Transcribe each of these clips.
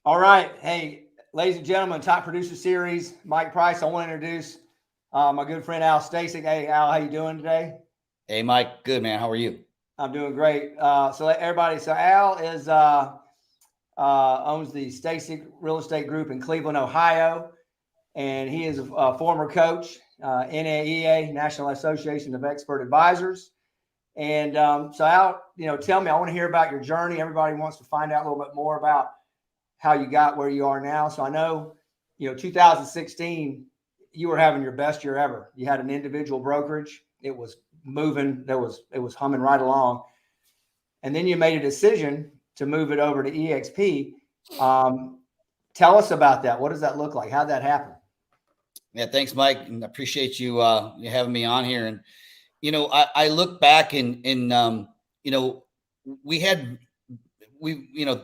All right. Hey, ladies and gentlemen, Top Producer Series, Mike Price. I want to introduce my good friend Al Stasek. Hey, Al, how you doing today? Hey, Mike. Good, man. How are you? I'm doing great. So Al is owns the Stasek Real Estate Group in Cleveland, Ohio, and he is a former coach, NAEA, National Association of Expert Advisors. And so Al, tell me, I want to hear about your journey. Everybody wants to find out a little bit more about how you got where you are now. So I know, 2016, you were having your best year ever. You had an individual brokerage. It was moving. It was humming right along. And then you made a decision to move it over to EXP. Um, Tell us about that. What does that look like? How'd that happen? Yeah, thanks, Mike. And I appreciate you having me on here. And I look back and we had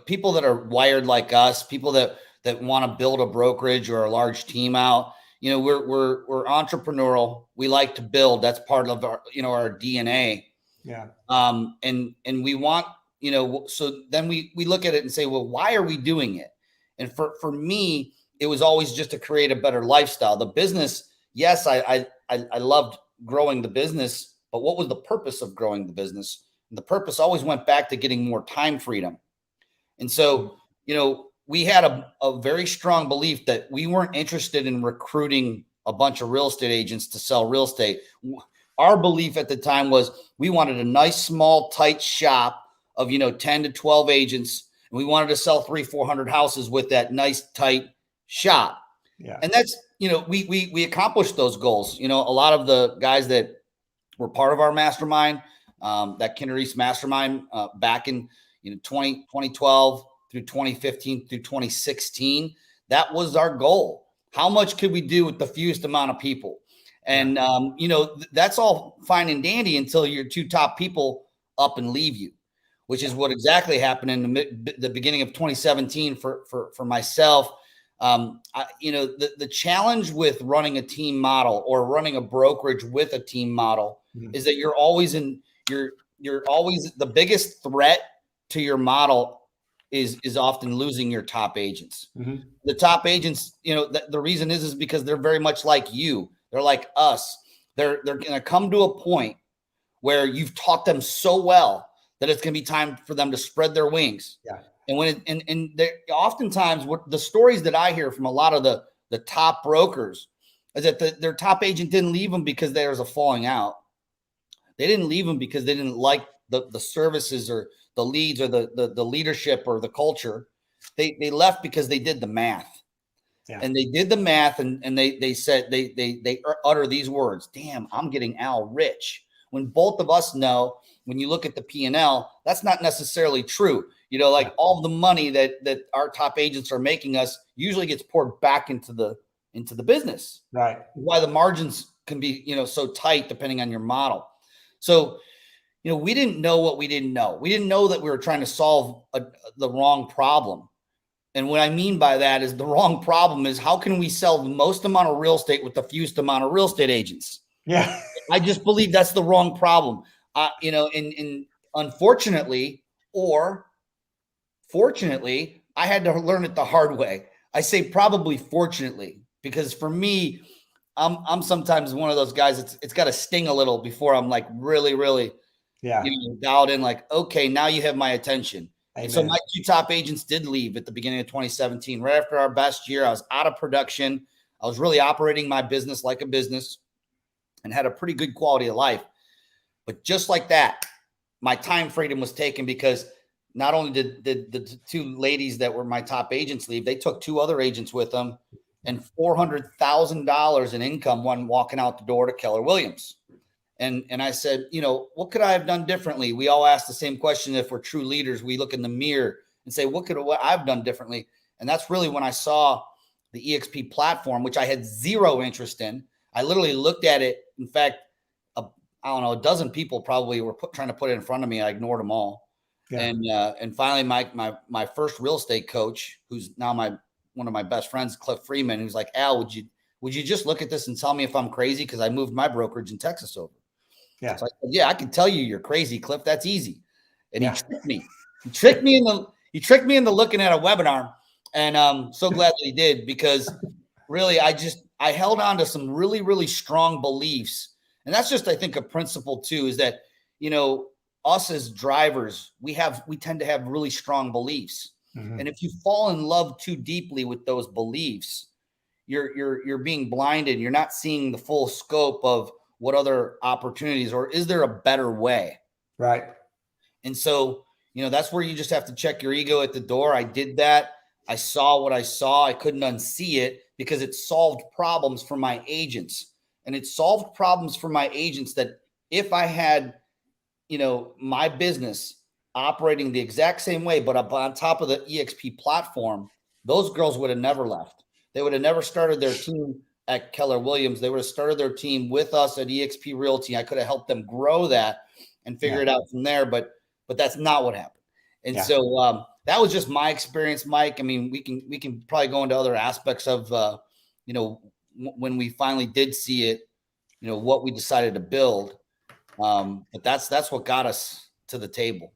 people that are wired like us, people that want to build a brokerage or a large team out. We're entrepreneurial. We like to build. That's part of our DNA. Yeah. And we want, so then we look at it and say, well, why are we doing it? And for me, it was always just to create a better lifestyle. The business, yes, I loved growing the business, but what was the purpose of growing the business? And the purpose always went back to getting more time freedom. And so, we had a very strong belief that we weren't interested in recruiting a bunch of real estate agents to sell real estate. Our belief at the time was we wanted a nice, small, tight shop of, 10 to 12 agents. And we wanted to sell 300-400 houses with that nice, tight shop. Yeah. And that's, we accomplished those goals. A lot of the guys that were part of our mastermind, that Kinder East mastermind back in 2012 through 2015 through 2016, that was our goal. How much could we do with the fewest amount of people? And, that's all fine and dandy until your two top people up and leave you, which is what exactly happened in the beginning of 2017 for myself. The challenge with running a team model or running a brokerage with a team model is that you're always the biggest threat to your model is often losing your top agents. Mm-hmm. The top agents, the reason is because they're very much like you. They're like us. They're going to come to a point where you've taught them so well that it's going to be time for them to spread their wings. Yeah. And when oftentimes what the stories that I hear from a lot of the top brokers is that their top agent didn't leave them because there was a falling out. They didn't leave them because they didn't like the services or the leads or the leadership or the culture. They left because they did the math. Yeah. And they did the math and they said they utter these words, damn, I'm getting Al rich. When both of us know, when you look at the P&L, that's not necessarily true. All the money that our top agents are making us usually gets poured back into the business. Right. Why the margins can be, so tight depending on your model. So, we didn't know what we didn't know. We didn't know that we were trying to solve the wrong problem. And what I mean by that is the wrong problem is how can we sell the most amount of real estate with the fewest amount of real estate agents? Yeah. I just believe that's the wrong problem. And unfortunately, or fortunately, I had to learn it the hard way. I say probably fortunately, because for me, I'm sometimes one of those guys. It's got to sting a little before I'm like really, dialed in. Like, okay, now you have my attention. Amen. And so my two top agents did leave at the beginning of 2017, right after our best year. I was out of production. I was really operating my business like a business and had a pretty good quality of life. But just like that, my time freedom was taken because not only did the two ladies that were my top agents leave, they took two other agents with them and $400,000 in income when walking out the door to Keller Williams. And I said, what could I have done differently? We all ask the same question. If we're true leaders, we look in the mirror and say, what I've done differently? And that's really when I saw the EXP platform, which I had zero interest in. I literally looked at it. In fact, I don't know, a dozen people probably were trying to put it in front of me. I ignored them all. Yeah. And finally, my first real estate coach, who's now one of my best friends, Cliff Freeman, who's like, Al, would you just look at this and tell me if I'm crazy? Because I moved my brokerage in Texas over. Yeah. So I said, yeah, I can tell you you're crazy, Cliff. That's easy. And he tricked me. He tricked me into looking at a webinar. And I'm so glad that he did, because really, I held on to some really, really strong beliefs. And that's just, I think, a principle too, is that, us as drivers, we tend to have really strong beliefs. Mm-hmm. And if you fall in love too deeply with those beliefs, you're being blinded. You're not seeing the full scope of what other opportunities, or is there a better way? Right. And so, that's where you just have to check your ego at the door. I did that. I saw what I saw. I couldn't unsee it, because it solved problems for my agents. And it solved problems for my agents that if I had, my business operating the exact same way, but up on top of the EXP platform, those girls would have never left. They would have never started their team at Keller Williams. They would have started their team with us at EXP Realty. I could have helped them grow that and figure it out from there. But that's not what happened. And so that was just my experience, Mike. I mean, we can probably go into other aspects of, when we finally did see it, what we decided to build. But that's what got us to the table.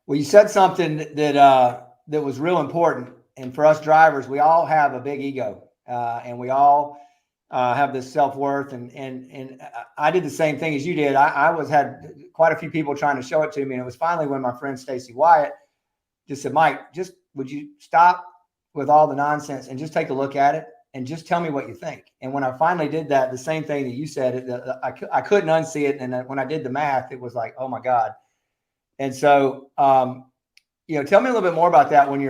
Well, you said something that was real important. And for us drivers, we all have a big ego, and we all have this self-worth. And I did the same thing as you did. I had quite a few people trying to show it to me. And it was finally when my friend Stacy Wyatt just said, Mike, just would you stop with all the nonsense and just take a look at it and just tell me what you think. And when I finally did that, the same thing that you said, I couldn't unsee it. And when I did the math, it was like, oh my God. And so, tell me a little bit more about that when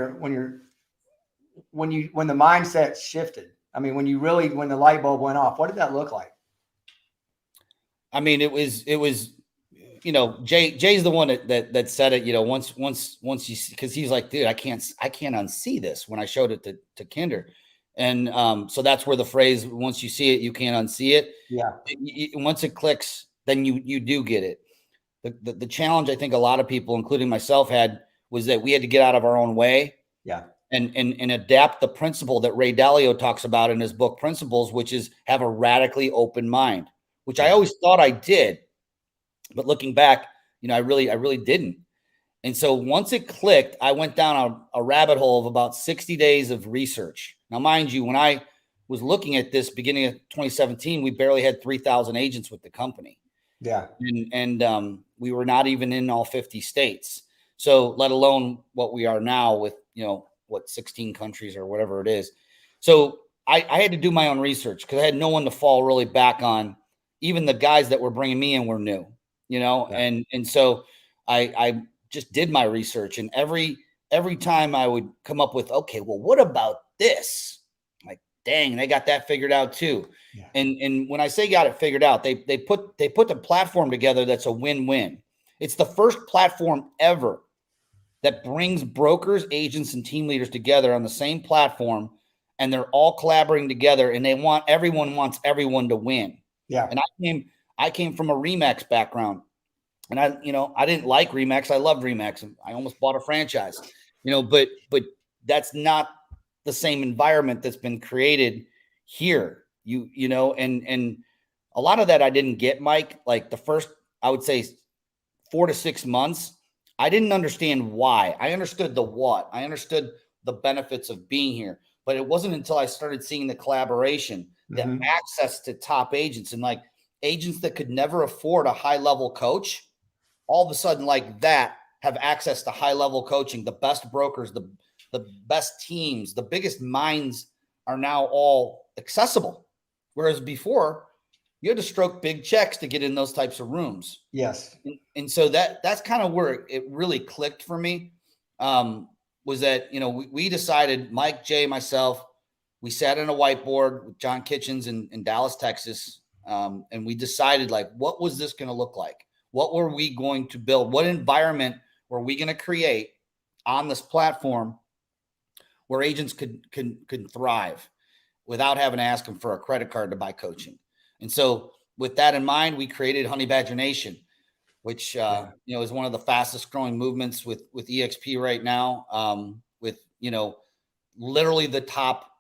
the mindset shifted. I mean, when the light bulb went off, what did that look like? I mean, it was, Jay's the one that said it, once you see, because he's like, dude, I can't unsee this, when I showed it to Kinder. And so that's where the phrase, once you see it, you can't unsee it. Yeah. Once it clicks, then you do get it. The challenge I think a lot of people, including myself, had was that we had to get out of our own way. Yeah. And adapt the principle that Ray Dalio talks about in his book Principles, which is have a radically open mind, which I always thought I did. But looking back, I really didn't. And so once it clicked, I went down a rabbit hole of about 60 days of research. Now, mind you, when I was looking at this beginning of 2017, we barely had 3,000 agents with the company. Yeah. And we were not even in all 50 states. So let alone what we are now with, 16 countries or whatever it is. So I had to do my own research, because I had no one to fall really back on. Even the guys that were bringing me in were new, and so I just did my research. And every time I would come up with, okay, well, what about this? Like, dang, they got that figured out too. Yeah. And when I say got it figured out, they put the platform together that's a win-win. It's the first platform ever that brings brokers, agents, and team leaders together on the same platform, and they're all collaborating together, and everyone wants everyone to win. Yeah. And I came from a Remax background, and I didn't like Remax. I loved Remax, and I almost bought a franchise, but that's not the same environment that's been created here. And a lot of that I didn't get, Mike. Like the first, I would say 4 to 6 months, I didn't understand why. I understood the what. I understood the benefits of being here. But it wasn't until I started seeing the collaboration, the access to top agents, and like agents that could never afford a high-level coach, all of a sudden like that have access to high-level coaching. The best brokers, the best teams, the biggest minds are now all accessible. Whereas before, you had to stroke big checks to get in those types of rooms. Yes. And so that's kind of where it really clicked for me, was that, we decided, Mike, Jay, myself, we sat on a whiteboard with John Kitchens in Dallas, Texas. And we decided, like, what was this going to look like? What were we going to build? What environment were we going to create on this platform where agents could thrive without having to ask them for a credit card to buy coaching? And so with that in mind, we created Honey Badger Nation, which, is one of the fastest growing movements with EXP right now, with, literally the top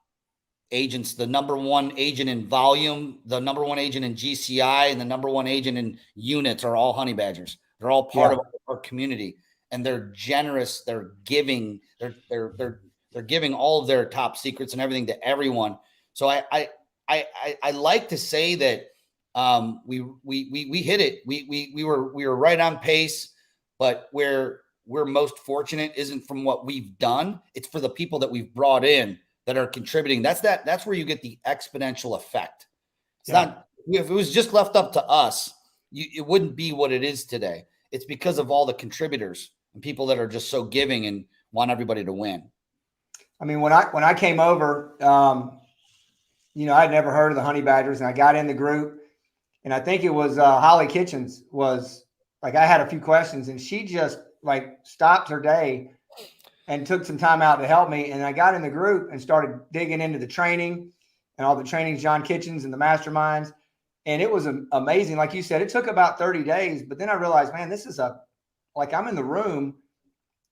agents, the number one agent in volume, the number one agent in GCI, and the number one agent in units are all Honey Badgers. They're all part of our community, and they're generous. They're giving. they're giving all of their top secrets and everything to everyone. So I like to say that we hit it. We were right on pace, but where we're most fortunate isn't from what we've done. It's for the people that we've brought in that are contributing. That's where you get the exponential effect. It's not, if it was just left up to us, it wouldn't be what it is today. It's because of all the contributors and people that are just so giving and want everybody to win. I mean, when I came over, I'd never heard of the Honey Badgers, and I got in the group, and I think it was Holly Kitchens was like, I had a few questions, and she just like stopped her day and took some time out to help me. And I got in the group and started digging into the training and all the trainings, John Kitchens and the masterminds. And it was amazing. Like you said, it took about 30 days, but then I realized, man, this is like I'm in the room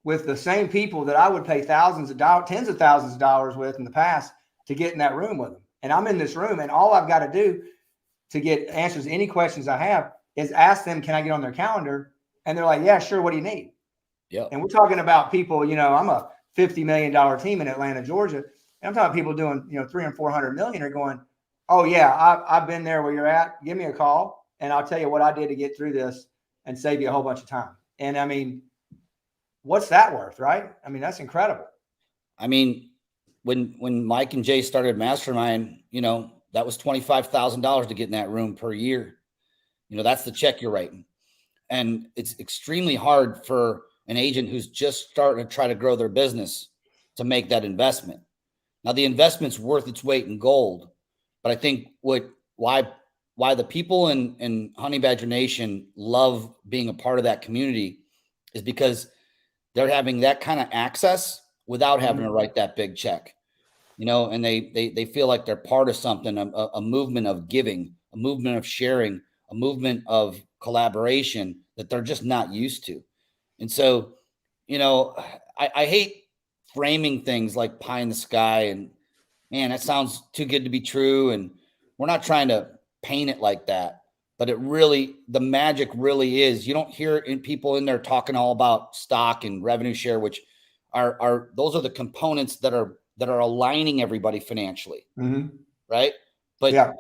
with the same people that I would pay thousands of dollars, tens of thousands of dollars with in the past to get in that room with them. And I'm in this room, and all I've got to do to get answers to any questions I have is ask them, can I get on their calendar? And they're like, yeah, sure. What do you need? Yeah. And we're talking about people, I'm a $50 million team in Atlanta, Georgia. And I'm talking people doing, 300 and 400 million are going, oh yeah, I've been there where you're at. Give me a call and I'll tell you what I did to get through this and save you a whole bunch of time. And I mean, what's that worth, right? I mean, that's incredible. I mean, when Mike and Jay started Mastermind, that was $25,000 to get in that room per year. That's the check you're writing. And it's extremely hard for an agent who's just starting to try to grow their business to make that investment. Now, the investment's worth its weight in gold, but I think why the people in Honey Badger Nation love being a part of that community is because they're having that kind of access without having to write that big check, and they feel like they're part of something, a movement of giving, a movement of sharing, a movement of collaboration that they're just not used to. And so, I hate framing things like pie in the sky and, man, that sounds too good to be true. And we're not trying to paint it like that, but the magic really is, you don't hear people in there talking all about stock and revenue share, which those are the components that are aligning everybody financially. Mm-hmm. Right. But, yeah.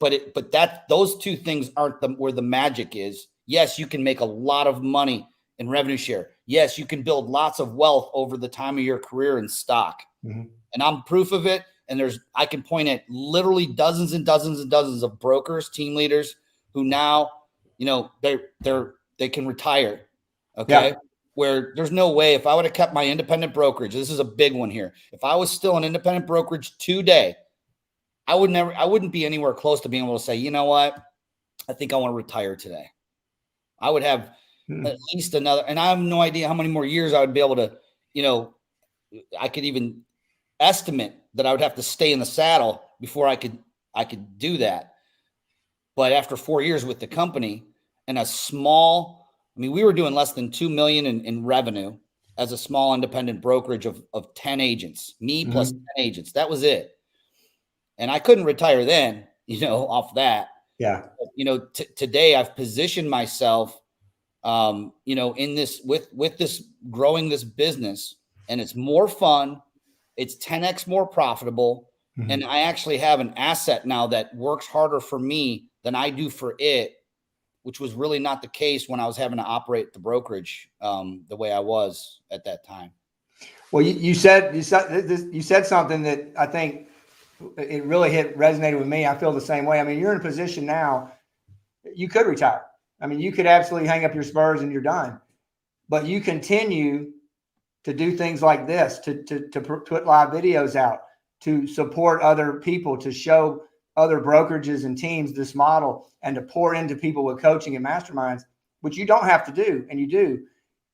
but those two things aren't where the magic is. Yes, you can make a lot of money in revenue share. Yes, you can build lots of wealth over the time of your career in stock. Mm-hmm. And I'm proof of it. And I can point at literally dozens and dozens and dozens of brokers, team leaders who now, they can retire. Okay. Yeah. Where there's no way, if I would have kept my independent brokerage, this is a big one here. If I was still an independent brokerage today, I wouldn't be anywhere close to being able to say, you know what? I think I want to retire today. I would have at least another, and I have no idea how many more years I would be able to, I could even estimate that I would have to stay in the saddle before I could do that. But after 4 years with the company and we were doing less than 2 million in revenue as a small independent brokerage of 10 agents, me plus 10 agents. That was it. And I couldn't retire then, off that. Yeah. Today I've positioned myself, in this, with this, growing this business, and it's more fun. It's 10x more profitable. Mm-hmm. And I actually have an asset now that works harder for me than I do for it, which was really not the case when I was having to operate the brokerage the way I was at that time. Well, you said something that I think it really resonated with me. I feel the same way. I mean, you're in a position now, you could retire. I mean, you could absolutely hang up your spurs and you're done, but you continue to do things like this, to put live videos out, to support other people, to show other brokerages and teams this model, and to pour into people with coaching and masterminds, which you don't have to do, and you do.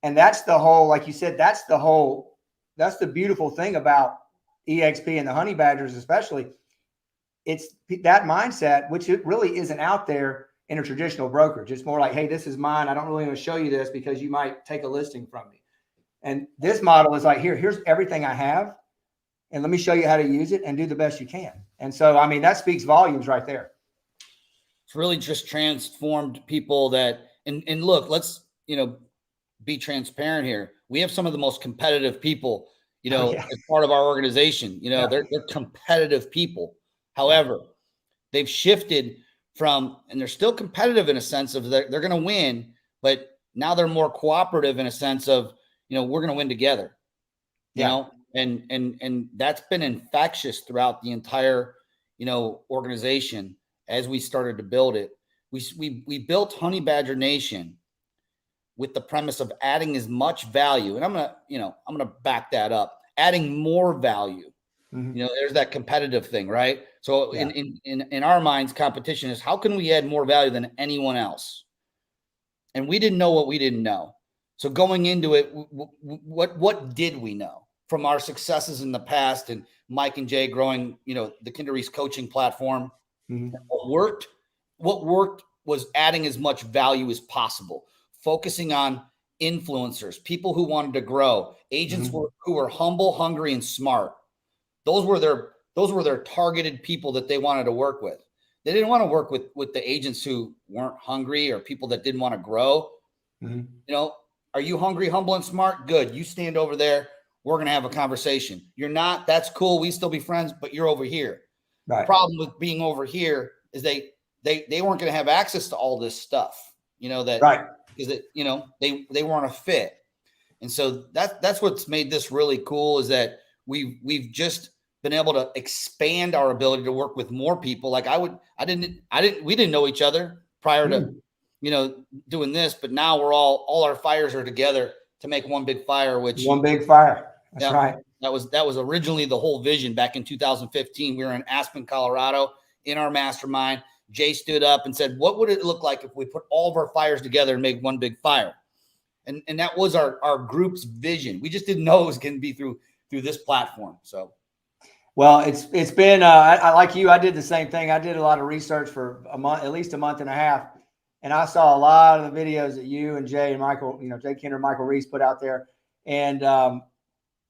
And that's the whole, like you said, that's the beautiful thing about EXP and the Honey Badgers, especially. It's that mindset, which it really isn't out there in a traditional brokerage. It's more like, hey, this is mine. I don't really want to show you this because you might take a listing from me. And this model is like, here's everything I have, and let me show you how to use it and do the best you can. And so, I mean, that speaks volumes right there. It's really just transformed people that, and look, let's, be transparent here. We have some of the most competitive people Oh, yeah. as part of our organization. Yeah. They're competitive people. Yeah. However, they've shifted from, and they're still competitive in a sense of they're going to win, but now they're more cooperative in a sense of, we're going to win together, Yeah. and that's been infectious throughout the entire, organization as we started to build it. We built Honey Badger Nation with the premise of adding as much value. And I'm going to back that up, adding more value. Mm-hmm. There's that competitive thing, right? So Yeah. in our minds, competition is how can we add more value than anyone else? And we didn't know what we didn't know. So going into it, what did we know from our successes in the past and Mike and Jay growing, the Kinderies coaching platform? Mm-hmm. What worked was adding as much value as possible, focusing on influencers, people who wanted to grow, agents Mm-hmm. who were humble, hungry, and smart. Those were their targeted people that they wanted to work with. They didn't want to work with the agents who weren't hungry or people that didn't want to grow. Mm-hmm. Are you hungry, humble, and smart? Good. You stand over there. We're going to have a conversation. You're not. That's cool. We still be friends, but you're over here. Right. The problem with being over here is they weren't going to have access to all this stuff, that Right. because they weren't a fit. And so that's what's made this really cool is that we've just been able to expand our ability to work with more people. Like we didn't know each other prior to, doing this, but now we're all our fires are together to make one big fire, which One big fire. That's right. That was originally the whole vision back in 2015. We were in Aspen, Colorado in our mastermind. Jay stood up and said, what would it look like if we put all of our fires together and make one big fire? And that was our group's vision. We just didn't know it was going to be through this platform. So, well, it's been, I like you, I did the same thing. I did a lot of research for a month, at least a month and a half. And I saw a lot of the videos that you and Jay and Michael, Jay Kinder, Michael Reese put out there. And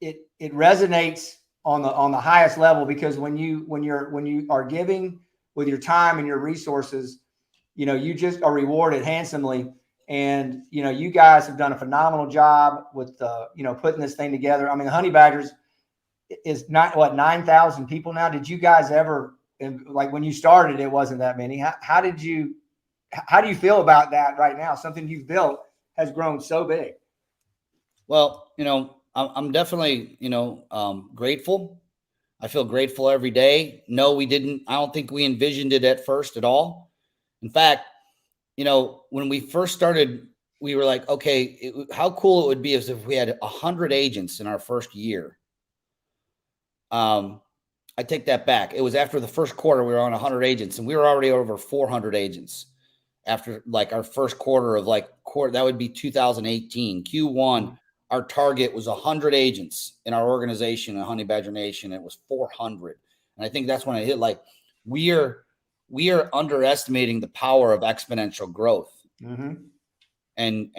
it resonates on the highest level, because when you are giving with your time and your resources, you just are rewarded handsomely. And, you guys have done a phenomenal job with, putting this thing together. I mean, the Honey Badgers is not 9,000 people now. Did you guys ever, like when you started, it wasn't that many. How do you feel about that right now? Something you've built has grown so big. Well, I'm definitely, grateful. I feel grateful every day. No, I don't think we envisioned it at first at all. In fact, when we first started, we were like, okay, how cool it would be if we had 100 agents in our first year. I take that back. It was after the first quarter, we were on 100 agents, and we were already over 400 agents after like our first quarter of that would be 2018 Q1. Our target was 100 agents in our organization in Honey Badger Nation. It was 400. And I think that's when I hit we are underestimating the power of exponential growth and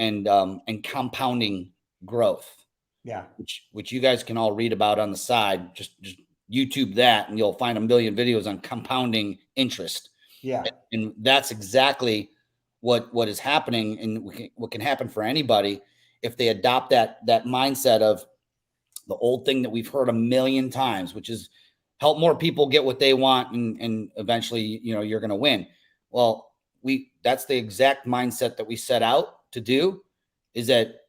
compounding growth. Yeah. Which you guys can all read about on the side. Just YouTube that and you'll find a million videos on compounding interest. Yeah. And that's exactly what is happening and what can happen for anybody if they adopt that mindset of the old thing that we've heard a million times, which is help more people get what they want and eventually, you're going to win. Well, that's the exact mindset that we set out to do, is that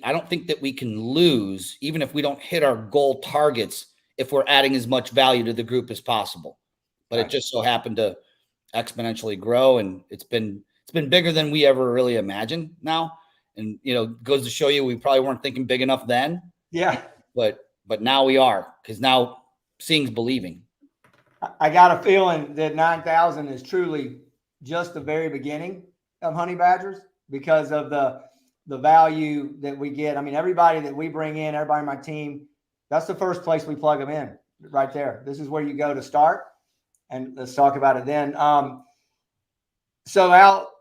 I don't think that we can lose, even if we don't hit our goal targets, if we're adding as much value to the group as possible. But It just so happened to exponentially grow, and it's been bigger than we ever really imagined now. And, goes to show you, we probably weren't thinking big enough then. Yeah. But now we are, because now seeing's believing. I got a feeling that 9,000 is truly just the very beginning of Honey Badgers, because of the value that we get. I mean, everybody that we bring in, everybody on my team, that's the first place we plug them in right there. This is where you go to start. And let's talk about it then. So Al,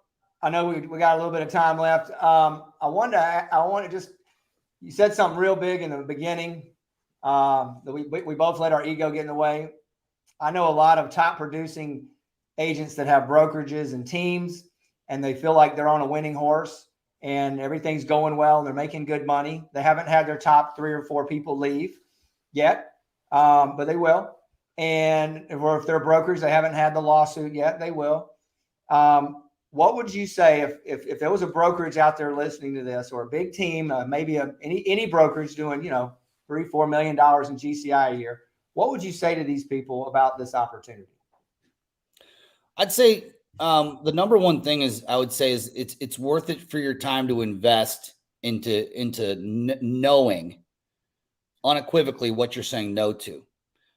I know we got a little bit of time left. I want to just, you said something real big in the beginning, that we both let our ego get in the way. I know a lot of top producing agents that have brokerages and teams, and they feel like they're on a winning horse and everything's going well and they're making good money. They haven't had their top 3 or 4 people leave. yet, but they will. And or if they're brokers, they haven't had the lawsuit yet, they will. What would you say if there was a brokerage out there listening to this, or a big team, maybe any brokerage doing, $3-4 million in GCI a year? What would you say to these people about this opportunity? I'd say the number one thing is I would say is it's worth it for your time to invest into knowing unequivocally what you're saying no to,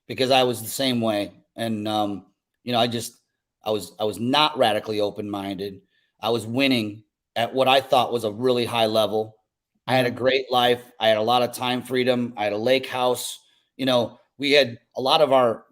because I was the same way. And I was not radically open-minded. I was winning at what I thought was a really high level. I had a great life. I had a lot of time freedom. I had a lake house. We had a lot of our,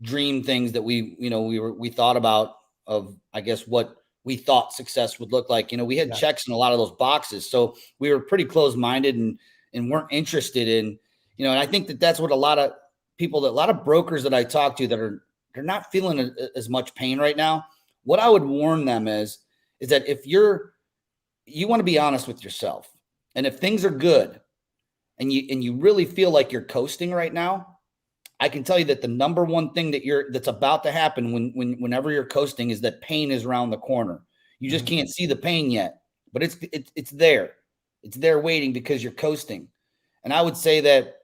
dream things that we thought about, of, I guess, what we thought success would look like. We had checks in a lot of those boxes. So we were pretty closed-minded and weren't interested in, and I think that's what a lot of people, a lot of brokers that I talk to, they're not feeling as much pain right now. What I would warn them is that if you want to be honest with yourself, and if things are good and you really feel like you're coasting right now, I can tell you that the number one thing that's about to happen whenever you're coasting is that pain is around the corner. You just can't see the pain yet, but it's there. It's there waiting because you're coasting. And I would say that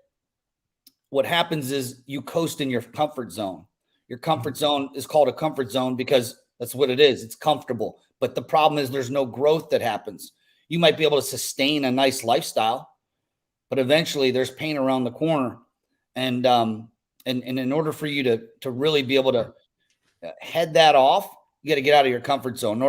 what happens is you coast in your comfort zone. Your comfort zone is called a comfort zone because that's what it is. It's comfortable. But the problem is there's no growth that happens. You might be able to sustain a nice lifestyle, but eventually there's pain around the corner. And in order for you to really be able to head that off, you got to get out of your comfort zone.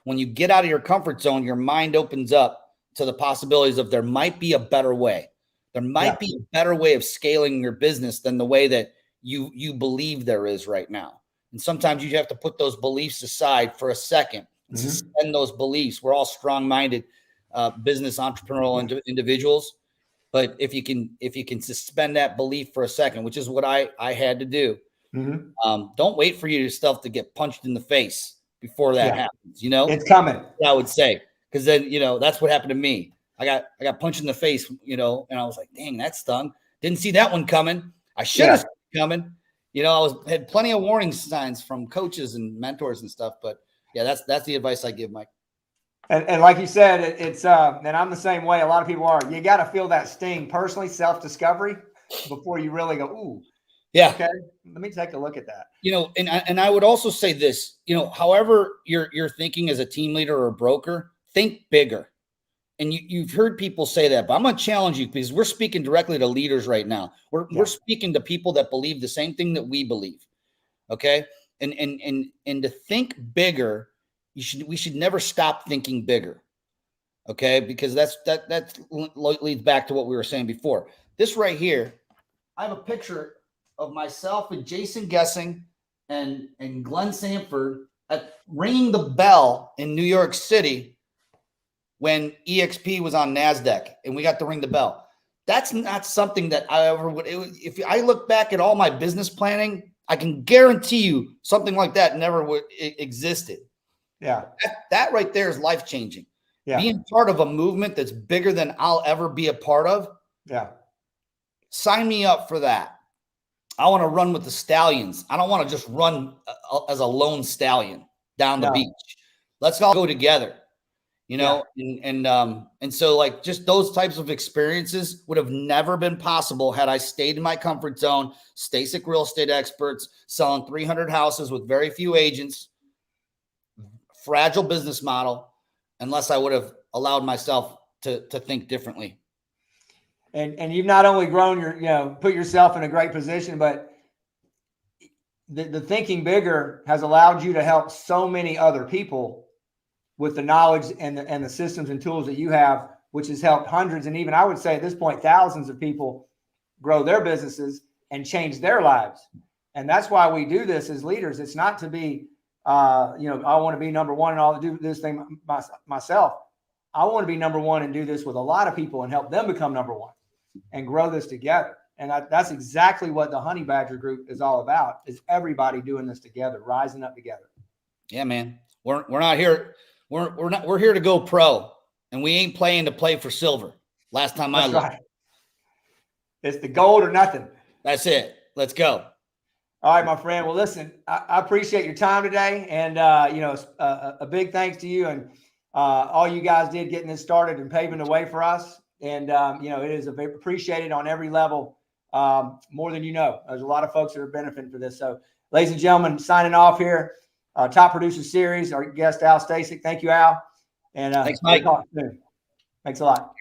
When you get out of your comfort zone, your mind opens up to the possibilities of there might be a better way. There might be a better way of scaling your business than the way that you believe there is right now. And sometimes you have to put those beliefs aside for a second and suspend those beliefs. We're all strong-minded business entrepreneurial individuals. But if you can suspend that belief for a second, which is what I had to do, don't wait for yourself to get punched in the face before that happens. It's coming. I would say, because then that's what happened to me. I got punched in the face, and I was like, dang, that stung. Didn't see that one coming. I should have seen it coming. Had plenty of warning signs from coaches and mentors and stuff. But yeah, that's the advice I give, Mike. And like you said, it's and I'm the same way. A lot of people are. You got to feel that sting personally, self-discovery, before you really go, ooh, yeah, okay, let me take a look at that. And I would also say this, however you're thinking as a team leader or a broker, think bigger. And you've heard people say that, but I'm going to challenge you, because we're speaking directly to leaders right now. We're speaking to people that believe the same thing that we believe. Okay. And to think bigger, we should never stop thinking bigger. Okay. Because that leads back to what we were saying before. This right here, I have a picture of myself and Jason Gessing and Glenn Sanford at ringing the bell in New York City when EXP was on NASDAQ and we got to ring the bell. That's not something that I ever would. If I look back at all my business planning, I can guarantee you something like that never existed. Yeah. That right there is life-changing. Yeah. Being part of a movement that's bigger than I'll ever be a part of. Yeah. Sign me up for that. I want to run with the stallions. I don't want to just run as a lone stallion down the beach. Let's all go together. And so, like, just those types of experiences would have never been possible had I stayed in my comfort zone. Stasek Real Estate Experts, selling 300 houses with very few agents, fragile business model, unless I would have allowed myself to think differently. And you've not only grown put yourself in a great position, but the thinking bigger has allowed you to help so many other people with the knowledge and the systems and tools that you have, which has helped hundreds, and even I would say at this point, thousands of people grow their businesses and change their lives. And that's why we do this as leaders. It's not to be, I want to be number one and all, do this thing myself. I want to be number one and do this with a lot of people and help them become number one and grow this together. And that's exactly what the Honey Badger Group is all about, is everybody doing this together, rising up together. Yeah, man. We're not here. We're here to go pro, and we ain't playing to play for silver. Last time I looked. Right. It's the gold or nothing. That's it. Let's go. All right, my friend. Well, listen, I appreciate your time today, and a big thanks to you and all you guys did getting this started and paving the way for us. And it is appreciated on every level, more than you know. There's a lot of folks that are benefiting for this. So, ladies and gentlemen, signing off here. Top Producer Series. Our guest Al Stasek. Thank you, Al. And thanks, Mike. we'll talk soon. Thanks a lot.